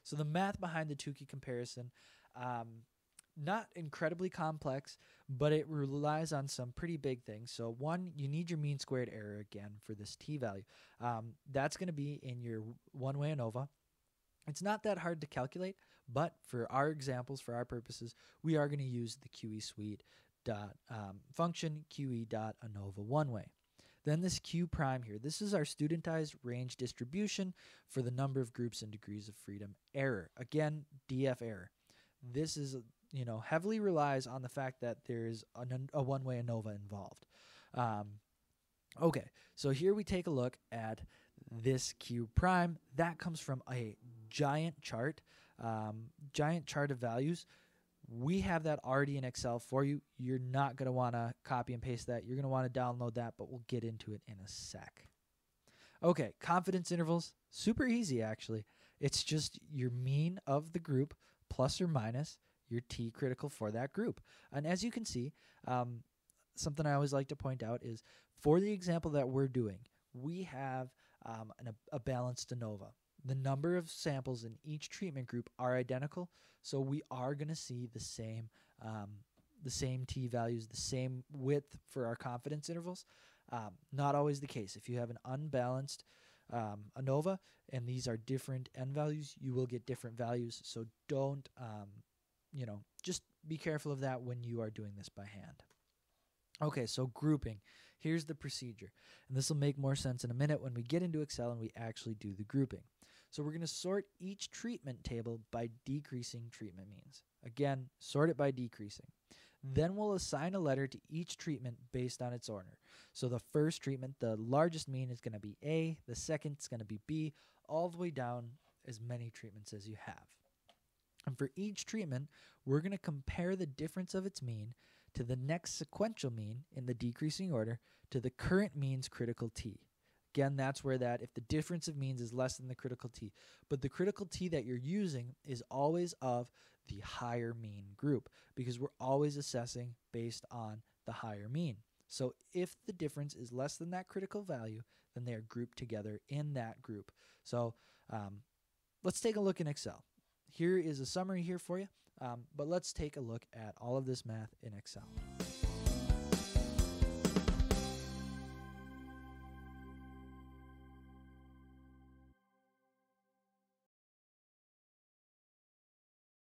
So the math behind the Tukey comparison, not incredibly complex, but it relies on some pretty big things. So one, you need your mean squared error again for this t value. That's going to be in your one-way ANOVA. It's not that hard to calculate, but for our examples, for our purposes, we are going to use the QE suite dot function QE dot ANOVA one-way. Then this Q prime here, this is our studentized range distribution for the number of groups and degrees of freedom error. Again, DF error. This is, heavily relies on the fact that there's a one-way ANOVA involved. Okay, so here we take a look at this Q prime. That comes from a giant chart of values. We have that already in Excel for you. You're not going to want to copy and paste that. You're going to want to download that, but we'll get into it in a sec. Okay, confidence intervals, super easy actually. It's just your mean of the group plus or minus your T critical for that group. And as you can see, something I always like to point out is for the example that we're doing, we have a balanced ANOVA. The number of samples in each treatment group are identical, so we are going to see the same T values, the same width for our confidence intervals. Not always the case. If you have an unbalanced ANOVA and these are different N values, you will get different values. So don't, just be careful of that when you are doing this by hand. Okay, so grouping. Here's the procedure. And this will make more sense in a minute when we get into Excel and we actually do the grouping. So we're going to sort each treatment table by decreasing treatment means. Again, sort it by decreasing. Then we'll assign a letter to each treatment based on its order. So the first treatment, the largest mean is going to be A, the second is going to be B, all the way down as many treatments as you have. And for each treatment, we're going to compare the difference of its mean to the next sequential mean in the decreasing order to the current mean's critical T. Again, that's where that if the difference of means is less than the critical T. But the critical T that you're using is always of the higher mean group because we're always assessing based on the higher mean. So if the difference is less than that critical value, then they are grouped together in that group. So let's take a look in Excel. Here is a summary here for you, but let's take a look at all of this math in Excel.